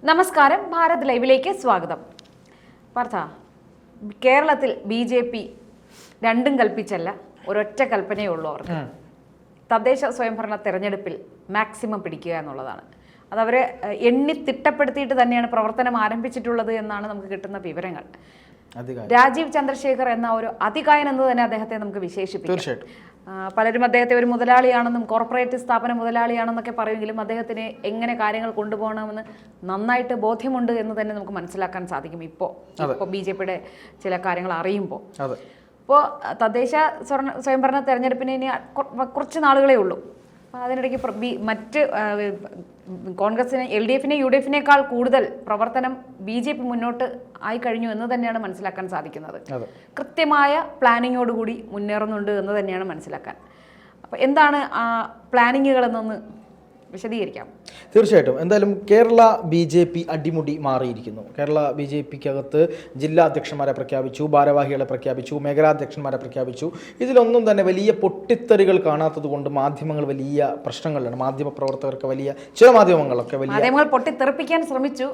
നമസ്കാരം, ഭാരത് ലൈവിലേക്ക് സ്വാഗതം. പാർത്ഥ, കേരളത്തിൽ BJP രണ്ടും കൽപ്പിച്ചല്ല, ഒരൊറ്റ കൽപ്പനയേ ഉള്ളൂ അവർക്ക്. തദ്ദേശ സ്വയംഭരണ തെരഞ്ഞെടുപ്പിൽ മാക്സിമം പിടിക്കുക എന്നുള്ളതാണ്. അതവർ എണ്ണി തിട്ടപ്പെടുത്തിയിട്ട് തന്നെയാണ് പ്രവർത്തനം ആരംഭിച്ചിട്ടുള്ളത് എന്നാണ് നമുക്ക് കിട്ടുന്ന വിവരങ്ങൾ. രാജീവ് ചന്ദ്രശേഖർ എന്ന ഒരു അതികായൻ എന്ന് തന്നെ അദ്ദേഹത്തെ നമുക്ക് വിശേഷിപ്പിക്കാം. പലരും അദ്ദേഹത്തെ ഒരു മുതലാളിയാണെന്നും കോർപ്പറേറ്റ് സ്ഥാപന മുതലാളിയാണെന്നൊക്കെ പറയുമെങ്കിലും അദ്ദേഹത്തിന് എങ്ങനെ കാര്യങ്ങൾ കൊണ്ടുപോകണമെന്ന് നന്നായിട്ട് ബോധ്യമുണ്ട് എന്ന് തന്നെ നമുക്ക് മനസ്സിലാക്കാൻ സാധിക്കും. ഇപ്പോൾ BJPയുടെ ചില കാര്യങ്ങൾ അറിയുമ്പോൾ. ഇപ്പോൾ തദ്ദേശ സ്വയംഭരണ തെരഞ്ഞെടുപ്പിന് ഇനി കുറച്ച് നാളുകളേ ഉള്ളൂ. അപ്പോൾ അതിനിടയ്ക്ക് മറ്റ് കോൺഗ്രസിന് LDFനെ UDFനേക്കാൾ കൂടുതൽ പ്രവർത്തനം BJP മുന്നോട്ട് ആയി കഴിഞ്ഞു എന്ന് തന്നെയാണ് മനസ്സിലാക്കാൻ സാധിക്കുന്നത്. കൃത്യമായ പ്ലാനിങ്ങോടുകൂടി മുന്നേറുന്നുണ്ട് എന്ന് തന്നെയാണ് മനസ്സിലാക്കാൻ. അപ്പോൾ എന്താണ് ആ പ്ലാനിങ്ങുകളെന്നൊന്ന് വിശദീകരിക്കാം. തീർച്ചയായിട്ടും. എന്തായാലും കേരള BJP അടിമുടി മാറിയിരിക്കുന്നു. കേരള BJPക്കകത്ത് ജില്ലാ അധ്യക്ഷന്മാരെ പ്രഖ്യാപിച്ചു, ഭാരവാഹികളെ പ്രഖ്യാപിച്ചു, മേഖലാധ്യക്ഷന്മാരെ പ്രഖ്യാപിച്ചു. ഇതിലൊന്നും തന്നെ വലിയ പൊട്ടിത്തെറികൾ കാണാത്തത് കൊണ്ട് മാധ്യമങ്ങൾ വലിയ പ്രശ്നങ്ങളിലാണ്. മാധ്യമ പ്രവർത്തകർക്ക് ചില മാധ്യമങ്ങളൊക്കെ പൊട്ടിത്തെറിപ്പിക്കാൻ ശ്രമിച്ചു,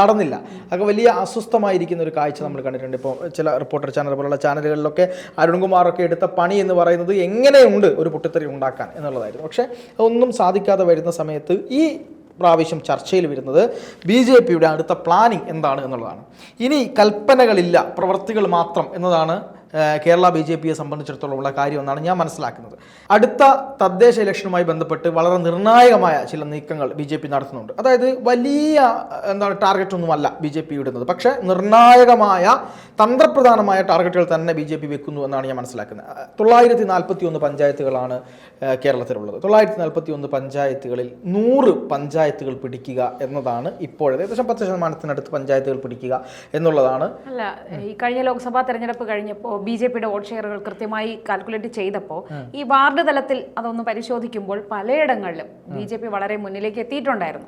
നടന്നില്ല. അതൊക്കെ വലിയ അസ്വസ്ഥമായിരിക്കുന്ന ഒരു കാഴ്ച നമ്മൾ കണ്ടിട്ടുണ്ട്. ഇപ്പോൾ ചില റിപ്പോർട്ടർ ചാനൽ പോലുള്ള ചാനലുകളിലൊക്കെ അരുൺകുമാറൊക്കെ എടുത്ത പണി എന്ന് പറയുന്നത് എങ്ങനെയുണ്ട് ഒരു പൊട്ടിത്തെറി ഉണ്ടാക്കാൻ എന്നുള്ളതായിരുന്നു. പക്ഷേ അതൊന്നും സാധിക്കാതെ വരുന്ന സമയത്ത് ഈ പ്രാവശ്യം ചർച്ചയിൽ വരുന്നത് BJPയുടെ അടുത്ത പ്ലാനിങ് എന്താണ് എന്നുള്ളതാണ്. ഇനി കൽപ്പനകളില്ല, പ്രവൃത്തികൾ മാത്രം എന്നതാണ് കേരള BJPയെ സംബന്ധിച്ചിടത്തോളം ഉള്ള കാര്യം എന്നാണ് ഞാൻ മനസ്സിലാക്കുന്നത്. അടുത്ത തദ്ദേശ ഇലക്ഷനുമായി ബന്ധപ്പെട്ട് വളരെ നിർണായകമായ ചില നീക്കങ്ങൾ BJP നടത്തുന്നുണ്ട്. അതായത് വലിയ ടാർഗറ്റ് ഒന്നുമല്ല BJP ഇടുന്നത്, പക്ഷേ നിർണായകമായ തന്ത്രപ്രധാനമായ ടാർഗറ്റുകൾ തന്നെ BJP വെക്കുന്നു എന്നാണ് ഞാൻ മനസ്സിലാക്കുന്നത്. 941 പഞ്ചായത്തുകളാണ് കേരളത്തിലുള്ളത്. 941 പഞ്ചായത്തുകളിൽ 100 പഞ്ചായത്തുകൾ പിടിക്കുക എന്നതാണ് ഇപ്പോഴത്തെ ഏകദേശം 10% പഞ്ചായത്തുകൾ പിടിക്കുക എന്നുള്ളതാണ്. അല്ല, ഈ കഴിഞ്ഞ ലോക്സഭാ തെരഞ്ഞെടുപ്പ് കഴിഞ്ഞപ്പോൾ BJPയുടെ വോട്ട് ഷെയറുകൾ കൃത്യമായി കാൽക്കുലേറ്റ് ചെയ്തപ്പോൾ ഈ വാർഡ് തലത്തിൽ അതൊന്ന് പരിശോധിക്കുമ്പോൾ പലയിടങ്ങളിലും BJP വളരെ മുന്നിലേക്ക് എത്തിയിട്ടുണ്ടായിരുന്നു.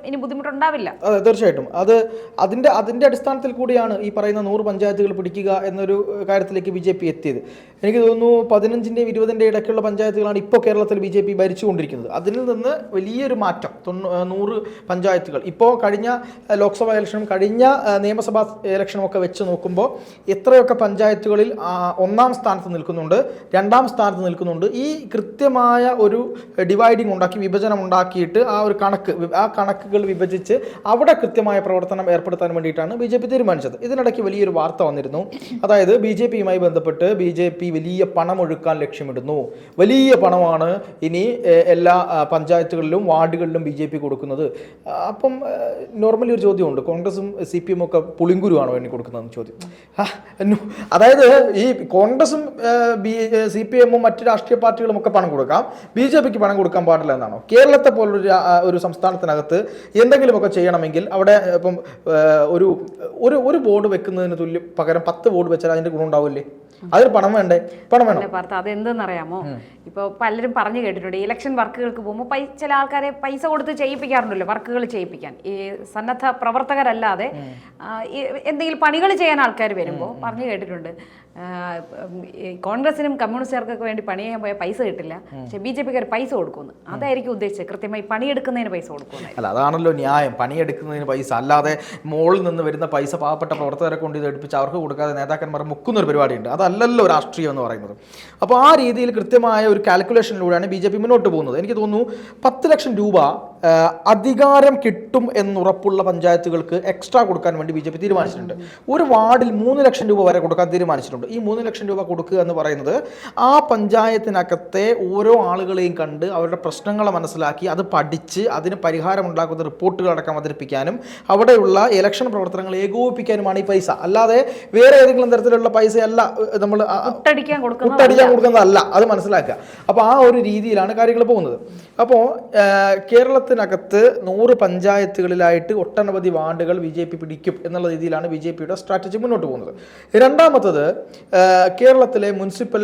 ഇനി ബുദ്ധിമുട്ടുണ്ടാവില്ല. അതെ, തീർച്ചയായിട്ടും. അതിന്റെ അടിസ്ഥാനത്തിൽ കൂടിയാണ് ഈ പറയുന്ന 100 പഞ്ചായത്തുകൾ പിടിക്കുക എന്നൊരു കാര്യത്തിലേക്ക് BJP എത്തിയത്. എനിക്ക് തോന്നുന്നു 15-ന്റെയും 20-ന്റെയും ഇടയ്ക്കുള്ള പഞ്ചായത്തുകളാണ് ഇപ്പോൾ കേരളത്തിൽ BJP ഭരിച്ചുകൊണ്ടിരിക്കുന്നത്. അതിൽ നിന്ന് വലിയൊരു മാറ്റം, 100 പഞ്ചായത്തുകൾ ഇപ്പോൾ കഴിഞ്ഞ ലോക്സഭാ ഇലക്ഷനും കഴിഞ്ഞ നിയമസഭാ ഇലക്ഷനും ഒക്കെ വെച്ച് നോക്കുമ്പോൾ എത്രയൊക്കെ പഞ്ചായത്തുകളിൽ 1-ാം സ്ഥാനത്ത് നിൽക്കുന്നുണ്ട്, 2-ാം സ്ഥാനത്ത് നിൽക്കുന്നുണ്ട്. ഈ കൃത്യമായ ഒരു ഡിവൈഡിങ് ഉണ്ടാക്കി, വിഭജനം ഉണ്ടാക്കിയിട്ട് ആ കണക്കുകൾ വിഭജിച്ച് അവിടെ കൃത്യമായ പ്രവർത്തനം ഏർപ്പെടുത്താൻ വേണ്ടിയിട്ടാണ് BJP തീരുമാനിച്ചത്. ഇതിനിടയ്ക്ക് വലിയൊരു വാർത്ത വന്നിരുന്നു. അതായത് BJPയുമായി ബന്ധപ്പെട്ട് BJP വലിയ പണമൊഴുക്കാൻ ലക്ഷ്യമിടുന്നു. വലിയ പണമാണ് ഇനി എല്ലാ പഞ്ചായത്തുകളിലും വാർഡുകളിലും BJP കൊടുക്കുന്നത്. അപ്പം നോർമലി ഒരു ചോദ്യമുണ്ട്, കോൺഗ്രസും CPM ഒക്കെ പുളിങ്കുരുവാണോ വേണ്ടി കൊടുക്കുന്നതെന്ന് ചോദ്യം. അതായത് ഈ കോൺഗ്രസും CPM-ഉം മറ്റു രാഷ്ട്രീയ പാർട്ടികളും ഒക്കെ പണം കൊടുക്കാം, BJPക്ക് പണം കൊടുക്കാൻ പാടില്ല എന്നാണോ? കേരളത്തെ പോലൊരു സംസ്ഥാനത്തിനകത്ത് എന്തെങ്കിലുമൊക്കെ ചെയ്യണമെങ്കിൽ അവിടെ ഇപ്പം ഒരു ബോർഡ് വെക്കുന്നതിന് പകരം 10 ബോർഡ് വെച്ചാൽ അതിന്റെ ഗുണം ഉണ്ടാവില്ലേ? അതിന് പണം വേണ്ടേ? പണം വേണം. അതെന്തെന്നറിയാമോ, ഇപ്പോൾ പലരും പറഞ്ഞു കേട്ടിട്ടുണ്ട്, ഇലക്ഷൻ വർക്കുകൾക്ക് പോകുമ്പോൾ ചില ആൾക്കാരെ പൈസ കൊടുത്ത് ചെയ്യിപ്പിക്കാറുണ്ടല്ലോ, വർക്കുകൾ ചെയ്യിപ്പിക്കാൻ. ഈ സന്നദ്ധ പ്രവർത്തകരല്ലാതെ എന്തെങ്കിലും പണികൾ ചെയ്യാൻ ആൾക്കാർ വരുമ്പോൾ പറഞ്ഞു കേട്ടിട്ടുണ്ട്, കോൺഗ്രസിനും കമ്മ്യൂണിസ്റ്റുകാർക്കൊക്കെ വേണ്ടി പണി ചെയ്യാൻ പോയാൽ പൈസ കിട്ടില്ല, പക്ഷെ BJPക്കാർ പൈസ കൊടുക്കുന്നു. അതായിരിക്കും ഉദ്ദേശിച്ചത്, കൃത്യമായി പണിയെടുക്കുന്നതിന് പൈസ കൊടുക്കുന്നു. അല്ല, അതാണല്ലോ ന്യായം. പണിയെടുക്കുന്നതിന് പൈസ, അല്ലാതെ മുകളിൽ നിന്ന് വരുന്ന പൈസ പാവപ്പെട്ട പ്രവർത്തകരെ കൊണ്ട് ഇത് എടുപ്പിച്ച് അവർക്ക് കൊടുക്കാതെ നേതാക്കന്മാർ മുക്കുന്നൊരു പരിപാടിയുണ്ട്. അതല്ലല്ലോ രാഷ്ട്രീയം എന്ന് പറയുന്നത്. അപ്പോൾ ആ രീതിയിൽ കൃത്യമായ ഒരു കാൽക്കുലേഷനിലൂടെയാണ് BJP മുന്നോട്ട് പോകുന്നത്. എനിക്ക് തോന്നുന്നു 10 ലക്ഷം രൂപ അധികാരം കിട്ടും എന്നുറപ്പുള്ള പഞ്ചായത്തുകൾക്ക് എക്സ്ട്രാ കൊടുക്കാൻ വേണ്ടി BJP തീരുമാനിച്ചിട്ടുണ്ട്. ഒരു വാർഡിൽ 3 ലക്ഷം രൂപ വരെ കൊടുക്കാൻ തീരുമാനിച്ചിട്ടുണ്ട്. ഈ 3 ലക്ഷം രൂപ കൊടുക്കുക എന്ന് പറയുന്നത് ആ പഞ്ചായത്തിനകത്തെ ഓരോ ആളുകളെയും കണ്ട് അവരുടെ പ്രശ്നങ്ങളെ മനസ്സിലാക്കി അത് പഠിച്ച് അതിന് പരിഹാരം ഉണ്ടാക്കുന്ന റിപ്പോർട്ടുകളടക്കം അവതരിപ്പിക്കാനും അവിടെയുള്ള ഇലക്ഷൻ പ്രവർത്തനങ്ങൾ ഏകോപിപ്പിക്കാനുമാണ് ഈ പൈസ. അല്ലാതെ വേറെ ഏതെങ്കിലും തരത്തിലുള്ള പൈസയല്ല നമ്മൾ കുട്ടടിക്കാൻ കൊടുക്കുന്നതല്ല, അത് മനസ്സിലാക്കുക. അപ്പോൾ ആ ഒരു രീതിയിലാണ് കാര്യങ്ങൾ പോകുന്നത്. അപ്പോൾ കേരളത്തിനകത്ത് 100 പഞ്ചായത്തുകളിലായിട്ട് ഒട്ടനവധി വാർഡുകൾ BJP പിടിക്കും എന്നുള്ള രീതിയിലാണ് BJPയുടെ സ്ട്രാറ്റജി മുന്നോട്ട് പോകുന്നത്. രണ്ടാമത്തത്, കേരളത്തിലെ മുനിസിപ്പൽ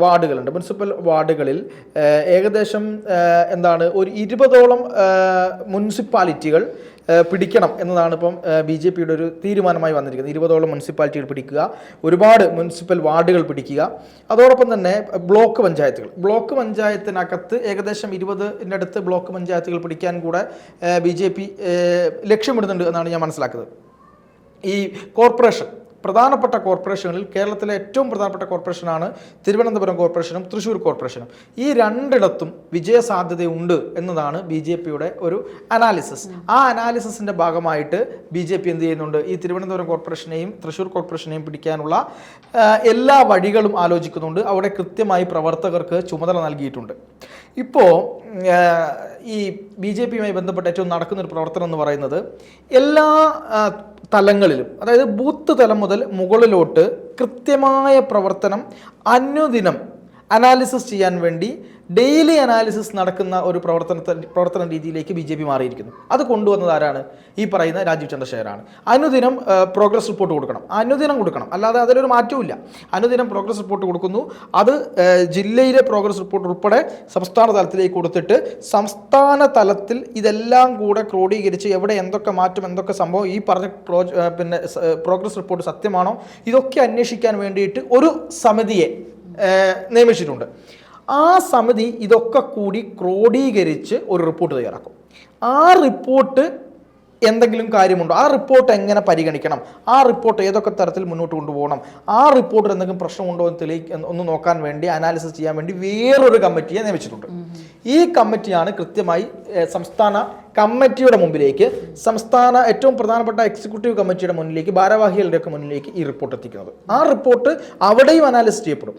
വാർഡുകളുണ്ട്. മുനിസിപ്പൽ വാർഡുകളിൽ ഏകദേശം ഒരു 20ഓളം മുനിസിപ്പാലിറ്റികൾ പിടിക്കണം എന്നതാണ് ഇപ്പം BJPയുടെ ഒരു തീരുമാനമായി വന്നിരിക്കുന്നത്. 20ഓളം മുനിസിപ്പാലിറ്റികൾ പിടിക്കുക, ഒരുപാട് മുനിസിപ്പൽ വാർഡുകൾ പിടിക്കുക, അതോടൊപ്പം തന്നെ ബ്ലോക്ക് പഞ്ചായത്തുകൾ. ബ്ലോക്ക് പഞ്ചായത്തിനകത്ത് ഏകദേശം 20-ൻ്റെ അടുത്ത് ബ്ലോക്ക് പഞ്ചായത്തുകൾ പിടിക്കാൻ ആലോചിക്കാൻ കൂടെ BJP ലക്ഷ്യമിടുന്നുണ്ട് എന്നാണ് ഞാൻ മനസ്സിലാക്കുന്നത്. ഈ കോർപ്പറേഷൻ, പ്രധാനപ്പെട്ട കോർപ്പറേഷനുകളിൽ കേരളത്തിലെ ഏറ്റവും പ്രധാനപ്പെട്ട കോർപ്പറേഷനാണ് തിരുവനന്തപുരം കോർപ്പറേഷനും തൃശ്ശൂർ കോർപ്പറേഷനും. ഈ രണ്ടിടത്തും വിജയസാധ്യതയുണ്ട് എന്നതാണ് BJPയുടെ ഒരു അനാലിസിസ്. ആ അനാലിസിസിൻ്റെ ഭാഗമായിട്ട് BJP എന്ത് ചെയ്യുന്നുണ്ട്? ഈ തിരുവനന്തപുരം കോർപ്പറേഷനെയും തൃശ്ശൂർ കോർപ്പറേഷനെയും പിടിക്കാനുള്ള എല്ലാ വഴികളും ആലോചിക്കുന്നുണ്ട്. അവിടെ കൃത്യമായി പ്രവർത്തകർക്ക് ചുമതല നൽകിയിട്ടുണ്ട്. ഇപ്പോൾ ഈ BJPയുമായി ബന്ധപ്പെട്ട് ഏറ്റവും നടക്കുന്നൊരു പ്രവർത്തനം എന്ന് പറയുന്നത് എല്ലാ തലങ്ങളിലും, അതായത് ബൂത്ത് തലം മുതൽ മുകളിലോട്ട് കൃത്യമായ പ്രവർത്തനം അനുദിനം അനാലിസിസ് ചെയ്യാൻ വേണ്ടി ഡെയിലി അനാലിസിസ് നടക്കുന്ന ഒരു പ്രവർത്തന രീതിയിലേക്ക് BJP മാറിയിരിക്കുന്നു. അത് കൊണ്ടുവന്നത് ആരാണ്? ഈ പറയുന്ന രാജീവ് ചന്ദ്രശേഖറാണ്. അനുദിനം പ്രോഗ്രസ് റിപ്പോർട്ട് കൊടുക്കണം, അനുദിനം കൊടുക്കണം, അല്ലാതെ അതിലൊരു മാറ്റവുമില്ല. അനുദിനം പ്രോഗ്രസ് റിപ്പോർട്ട് കൊടുക്കുന്നു. അത് ജില്ലയിലെ പ്രോഗ്രസ് റിപ്പോർട്ട് ഉൾപ്പെടെ സംസ്ഥാന തലത്തിലേക്ക് കൊടുത്തിട്ട് സംസ്ഥാന തലത്തിൽ ഇതെല്ലാം കൂടെ ക്രോഡീകരിച്ച് എവിടെ എന്തൊക്കെ മാറ്റം, എന്തൊക്കെ സംഭവം, ഈ പറഞ്ഞ പ്രോഗ്രസ് റിപ്പോർട്ട് സത്യമാണോ, ഇതൊക്കെ അന്വേഷിക്കാൻ വേണ്ടിയിട്ട് ഒരു സമിതിയെ നിയമിച്ചിട്ടുണ്ട്. ആ സമിതി ഇതൊക്കെ കൂടി ക്രോഡീകരിച്ച് ഒരു റിപ്പോർട്ട് തയ്യാറാക്കും. ആ റിപ്പോർട്ട് എന്തെങ്കിലും കാര്യമുണ്ടോ, ആ റിപ്പോർട്ട് എങ്ങനെ പരിഗണിക്കണം, ആ റിപ്പോർട്ട് ഏതൊക്കെ തരത്തിൽ മുന്നോട്ട് കൊണ്ടുപോകണം, ആ റിപ്പോർട്ടിൽ എന്തെങ്കിലും പ്രശ്നമുണ്ടോ എന്ന് ഒന്ന് നോക്കാൻ വേണ്ടി, അനാലിസിസ് ചെയ്യാൻ വേണ്ടി വേറൊരു കമ്മിറ്റിയെ നിയമിച്ചിട്ടുണ്ട്. ഈ കമ്മിറ്റിയാണ് കൃത്യമായി സംസ്ഥാന കമ്മിറ്റിയുടെ മുമ്പിലേക്ക്, സംസ്ഥാന ഏറ്റവും പ്രധാനപ്പെട്ട എക്സിക്യൂട്ടീവ് കമ്മിറ്റിയുടെ മുന്നിലേക്ക്, ഭാരവാഹികളുടെയൊക്കെ മുന്നിലേക്ക് ഈ റിപ്പോർട്ട് എത്തിക്കുന്നത്. ആ റിപ്പോർട്ട് അവിടെയും അനാലിസിസ് ചെയ്യപ്പെടും.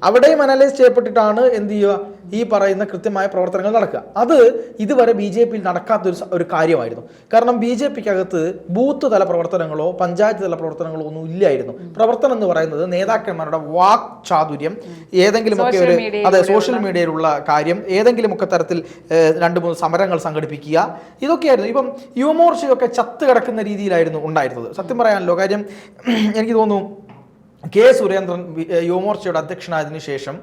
അവിടെയും അനാലിസിസ് ചെയ്യപ്പെട്ടിട്ടാണ് എന്ത് ചെയ്യുക, ഈ പറയുന്ന കൃത്യമായ പ്രവർത്തനങ്ങൾ നടക്കുക. അത് ഇതുവരെ BJPയിൽ നടക്കാത്തൊരു കാര്യമായിരുന്നു. കാരണം BJPക്കകത്ത് ബൂത്ത് തല പ്രവർത്തനങ്ങളോ പഞ്ചായത്ത് തല പ്രവർത്തനങ്ങളോ ഒന്നും ഇല്ലായിരുന്നു. പ്രവർത്തനം എന്ന് പറയുന്നത് നേതാക്കന്മാരുടെ വാക് ചാതുര്യം, ഏതെങ്കിലുമൊക്കെ ഒരു സോഷ്യൽ മീഡിയയിലുള്ള കാര്യം, ഏതെങ്കിലുമൊക്കെ തരത്തിൽ 2-3 സമരങ്ങൾ സംഘടിപ്പിക്കുക, ഇതൊക്കെയായിരുന്നു. ഇപ്പം യുവമോർച്ചയൊക്കെ ചത്ത് കിടക്കുന്ന രീതിയിലായിരുന്നു ഉണ്ടായിരുന്നത്. സത്യം പറയാനല്ലോ, കാര്യം എനിക്ക് തോന്നുന്നു കെ സുരേന്ദ്രൻ യുവമോർച്ചയുടെ അധ്യക്ഷനായതിനു ശേഷം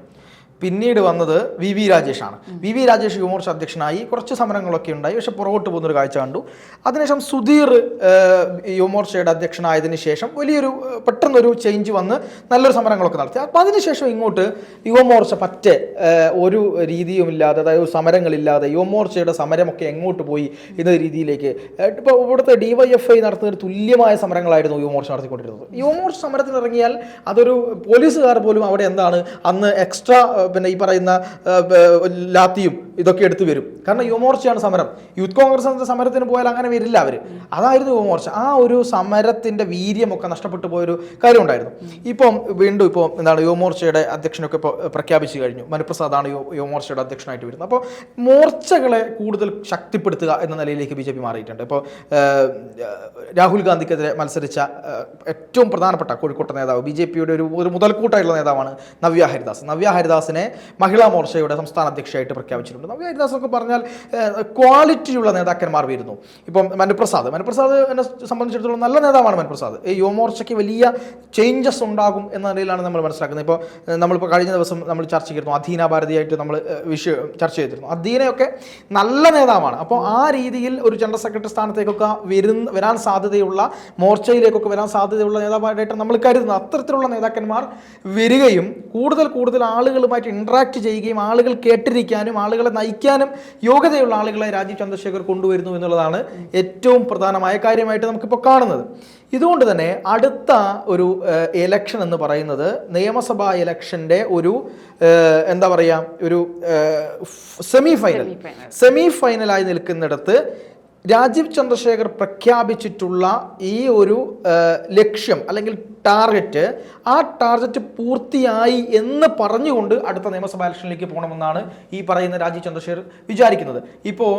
പിന്നീട് വന്നത് VV രാജേഷാണ്. VV രാജേഷ് യുവമോർച്ച അധ്യക്ഷനായി, കുറച്ച് സമരങ്ങളൊക്കെ ഉണ്ടായി, പക്ഷെ പുറകോട്ട് പോകുന്നൊരു കാഴ്ച കണ്ടു. അതിനുശേഷം സുധീർ യുവമോർച്ചയുടെ അധ്യക്ഷനായതിനു ശേഷം വലിയൊരു പെട്ടെന്നൊരു ചേഞ്ച് വന്ന് നല്ലൊരു സമരങ്ങളൊക്കെ നടത്തി. അപ്പോൾ അതിനുശേഷം ഇങ്ങോട്ട് യുവമോർച്ച പറ്റേ ഒരു രീതിയുമില്ലാതെ, അതായത് സമരങ്ങളില്ലാതെ യുവമോർച്ചയുടെ സമരമൊക്കെ എങ്ങോട്ട് പോയി എന്ന രീതിയിലേക്ക്. ഇപ്പോൾ ഇവിടുത്തെ DYFI നടത്തുന്ന ഒരു തുല്യമായ സമരങ്ങളായിരുന്നു യുവമോർച്ച നടത്തിക്കൊണ്ടിരുന്നത്. യുവമോർച്ച സമരത്തിനിറങ്ങിയാൽ അതൊരു പോലീസുകാർ പോലും അവിടെ എന്താണ് അന്ന് എക്സ്ട്രാ ഈ പറയുന്ന ലാത്തിയും ഇതൊക്കെ എടുത്തു വരും. കാരണം യുവമോർച്ചയാണ് സമരം. യൂത്ത് കോൺഗ്രസിന്റെ സമരത്തിന് പോയാൽ അങ്ങനെ വരില്ല അവർ. അതായിരുന്നു യുവമോർച്ച. ആ ഒരു സമരത്തിന്റെ വീര്യമൊക്കെ നഷ്ടപ്പെട്ടു പോയൊരു കാര്യം ഉണ്ടായിരുന്നു. ഇപ്പം വീണ്ടും ഇപ്പോൾ എന്താണ് യുവമോർച്ചയുടെ അധ്യക്ഷനൊക്കെ ഇപ്പോൾ പ്രഖ്യാപിച്ചു കഴിഞ്ഞു. മനുപ്രസാദാണ് യുവമോർച്ചയുടെ അധ്യക്ഷനായിട്ട് വരുന്നത്. അപ്പോൾ മോർച്ചകളെ കൂടുതൽ ശക്തിപ്പെടുത്തുക എന്ന നിലയിലേക്ക് BJP മാറിയിട്ടുണ്ട്. ഇപ്പോൾ രാഹുൽ ഗാന്ധിക്കെതിരെ മത്സരിച്ച ഏറ്റവും പ്രധാനപ്പെട്ട കോഴിക്കോട്ടെ നേതാവ്, BJPയുടെ ഒരു മുതൽക്കൂട്ടായിട്ടുള്ള നേതാവാണ് നവ്യ ഹരിദാസ്. നവ്യ ഹരിദാസിനെ മഹിളാ മോർച്ചയുടെ സംസ്ഥാന അധ്യക്ഷയായിട്ട് പ്രഖ്യാപിച്ചിട്ടുണ്ട്. നവ്യ ഹരിദാസ് എന്നൊക്കെ പറഞ്ഞാൽ ക്വാളിറ്റിയുള്ള നേതാക്കന്മാർ വരുന്നു. ഇപ്പം മനുപ്രസാദിനെ സംബന്ധിച്ചിടത്തോളം നല്ല നേതാവാണ് മനുപ്രസാദ്. ഈ യുവമോർച്ചയ്ക്ക് വലിയ ചേഞ്ചസ് ഉണ്ടാകും എന്ന നിലയിലാണ് നമ്മൾ മനസ്സിലാക്കുന്നത്. ഇപ്പോൾ നമ്മളിപ്പോൾ കഴിഞ്ഞ ദിവസം നമ്മൾ ചർച്ച ചെയ്തിരുന്നു, അധീന ഭാരതിയായിട്ട് നമ്മൾ ചർച്ച ചെയ്തിരുന്നു. അധീനയൊക്കെ നല്ല നേതാവാണ്. അപ്പോൾ ആ രീതിയിൽ ഒരു ജനറൽ സെക്രട്ടറി സ്ഥാനത്തേക്കൊക്കെ വരാൻ സാധ്യതയുള്ള, മോർച്ചയിലേക്കൊക്കെ വരാൻ സാധ്യതയുള്ള നേതാവായിട്ട് നമ്മൾ കരുതുന്നത്. അത്തരത്തിലുള്ള നേതാക്കന്മാർ വരികയും കൂടുതൽ ആളുകളുമായിട്ട് ഇൻട്രാക്ട് ചെയ്യുകയും ആളുകൾ കേട്ടിരിക്കാനും ആളുകളെ നയിക്കാനും യോഗ്യതയുള്ള ആളുകളെ രാജീവ് ചന്ദ്രശേഖർ കൊണ്ടുവരുന്നു എന്നുള്ളതാണ് ഏറ്റവും പ്രധാനമായ കാര്യമായിട്ട് നമുക്കിപ്പോൾ കാണുന്നത്. ഇതുകൊണ്ട് തന്നെ അടുത്ത ഒരു ഇലക്ഷൻ എന്ന് പറയുന്നത് നിയമസഭാ ഇലക്ഷൻ്റെ ഒരു എന്താ പറയുക, ഒരു സെമി ഫൈനലായി നിൽക്കുന്നിടത്ത് രാജീവ് ചന്ദ്രശേഖർ പ്രഖ്യാപിച്ചിട്ടുള്ള ഈ ഒരു ലക്ഷ്യം അല്ലെങ്കിൽ ടാർഗറ്റ്, ആ ടാർഗറ്റ് പൂർത്തിയായി എന്ന് പറഞ്ഞുകൊണ്ട് അടുത്ത നിയമസഭാ ഇലക്ഷനിലേക്ക് പോകണമെന്നാണ് ഈ പറയുന്ന രാജീവ് ചന്ദ്രശേഖർ വിചാരിക്കുന്നത്. ഇപ്പോൾ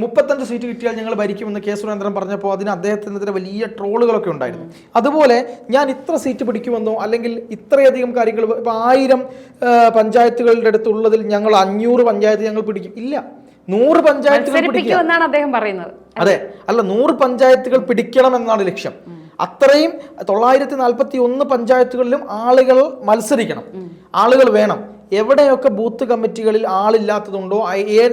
35 സീറ്റ് കിട്ടിയാൽ ഞങ്ങൾ ഭരിക്കുമെന്ന് കെ സുരേന്ദ്രൻ പറഞ്ഞപ്പോൾ അതിന് അദ്ദേഹത്തിനെതിരെ വലിയ ട്രോളുകളൊക്കെ ഉണ്ടായിരുന്നു. അതുപോലെ ഞാൻ ഇത്ര സീറ്റ് പിടിക്കുമെന്നോ അല്ലെങ്കിൽ ഇത്രയധികം കാര്യങ്ങൾ, ഇപ്പോൾ 1000 പഞ്ചായത്തുകളുടെ അടുത്തുള്ളതിൽ ഞങ്ങൾ 500 പഞ്ചായത്ത് ഞങ്ങൾ പിടിക്കും, ഇല്ല, 100 പഞ്ചായത്തുകൾ പിടിക്കുമെന്നാണ് അദ്ദേഹം പറയുന്നത്. അതെ, അല്ല, 100 പഞ്ചായത്തുകൾ പിടിക്കണം എന്നാണ് ലക്ഷ്യം. അത്രയും 941 പഞ്ചായത്തുകളിലും ആളുകൾ മത്സരിക്കണം, ആളുകൾ വേണം. എവിടെയൊക്കെ ബൂത്ത് കമ്മിറ്റികളിൽ ആളില്ലാത്തതുണ്ടോ,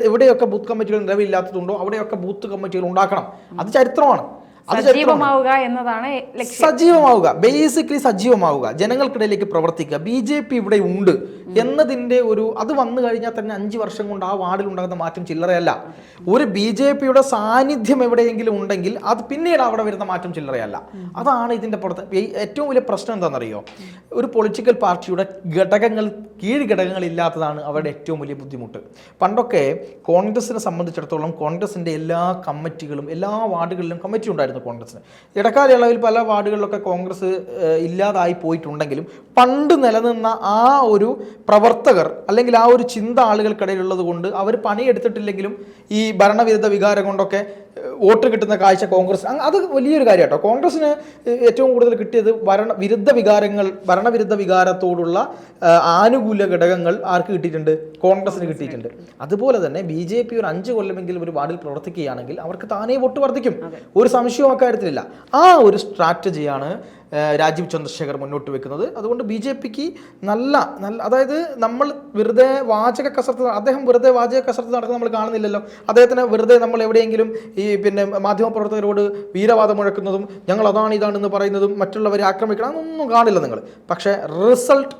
എവിടെയൊക്കെ ബൂത്ത് കമ്മിറ്റികൾ നിലവിലില്ലാത്തതുണ്ടോ അവിടെയൊക്കെ ബൂത്ത് കമ്മിറ്റികൾ ഉണ്ടാക്കണം. അത് ചരിത്രമാണ്. സജീവമാവുക എന്നതാണ് ലക്ഷ്യം. സജീവമാവുക, ബേസിക്കലി സജീവമാവുക, ജനങ്ങൾക്കിടയിലേക്ക് പ്രവർത്തിക്കുക. BJP ഇവിടെ ഉണ്ട് എന്നതിൻ്റെ അത് വന്നു കഴിഞ്ഞാൽ തന്നെ 5 വർഷം കൊണ്ട് ആ വാർഡിൽ ഉണ്ടാകുന്ന മാറ്റം ചില്ലറയല്ല. ഒരു BJPയുടെ സാന്നിധ്യം എവിടെയെങ്കിലും ഉണ്ടെങ്കിൽ അത് പിന്നീട് അവിടെ വരുന്ന മാറ്റം ചില്ലറയല്ല. അതാണ് ഇതിൻ്റെ പുറത്ത് ഏറ്റവും വലിയ പ്രശ്നം എന്താണെന്നറിയോ? ഒരു പൊളിറ്റിക്കൽ പാർട്ടിയുടെ കീഴ് ഘടകങ്ങൾ ഇല്ലാത്തതാണ് അവരുടെ ഏറ്റവും വലിയ ബുദ്ധിമുട്ട്. പണ്ടൊക്കെ കോൺഗ്രസിനെ സംബന്ധിച്ചിടത്തോളം കോൺഗ്രസിൻ്റെ എല്ലാ കമ്മിറ്റികളും എല്ലാ വാർഡുകളിലും കമ്മിറ്റി ഉണ്ടായിരുന്നു കോൺഗ്രസിന്. ഇടക്കാലയളവിൽ പല വാർഡുകളിലൊക്കെ കോൺഗ്രസ് ഇല്ലാതായി പോയിട്ടുണ്ടെങ്കിലും പണ്ട് നിലനിന്ന ആ ഒരു പ്രവർത്തകർ അല്ലെങ്കിൽ ആ ഒരു ചിന്ത ആളുകൾക്കിടയിലുള്ളത് കൊണ്ട് അവർ പണിയെടുത്തിട്ടില്ലെങ്കിലും ഈ ഭരണവിരുദ്ധ വികാരം കൊണ്ടൊക്കെ വോട്ട് കിട്ടുന്ന കാഴ്ച കോൺഗ്രസ്, അത് വലിയൊരു കാര്യം കേട്ടോ. കോൺഗ്രസിന് ഏറ്റവും കൂടുതൽ കിട്ടിയത് ഭരണവിരുദ്ധ വികാരത്തോടുള്ള ആനുകൂല്യ ഘടകങ്ങൾ ആർക്ക് കിട്ടിയിട്ടുണ്ട്? കോൺഗ്രസിന് കിട്ടിയിട്ടുണ്ട്. അതുപോലെ തന്നെ BJP ഒരു 5 കൊല്ലമെങ്കിലും ഒരു വാർഡിൽ പ്രവർത്തിക്കുകയാണെങ്കിൽ അവർക്ക് താനേ വോട്ട് വർദ്ധിക്കും, ഒരു സംശയവും അക്കാര്യത്തിലില്ല. ആ ഒരു സ്ട്രാറ്റജിയാണ് രാജീവ് ചന്ദ്രശേഖർ മുന്നോട്ട് വെക്കുന്നത്. അതുകൊണ്ട് BJPക്ക് നല്ല അതായത് നമ്മൾ വെറുതെ വാചക കസരത്ത് നടക്കുന്നത് നമ്മൾ കാണുന്നില്ലല്ലോ. അദ്ദേഹത്തിന് വെറുതെ നമ്മൾ എവിടെയെങ്കിലും ഈ മാധ്യമപ്രവർത്തകരോട് വീരവാദം മുഴക്കുന്നതും ഞങ്ങൾ അതാണ് ഇതാണെന്ന് പറയുന്നതും മറ്റുള്ളവരെ ആക്രമിക്കണം അതൊന്നും കാണില്ല നിങ്ങൾ. പക്ഷേ റിസൾട്ട്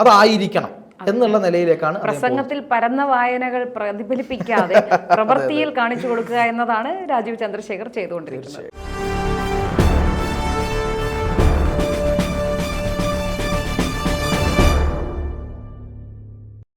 അതായിരിക്കണം എന്നുള്ള നിലയിലേക്കാണ് പ്രസംഗത്തിൽ പരന്ന വായനകൾ പ്രതിഫലിപ്പിക്കാതെ പ്രവൃത്തിയിൽ കാണിച്ചു കൊടുക്കുക എന്നതാണ് രാജീവ് ചന്ദ്രശേഖർ ചെയ്തുകൊണ്ടിരിക്കുന്നത്.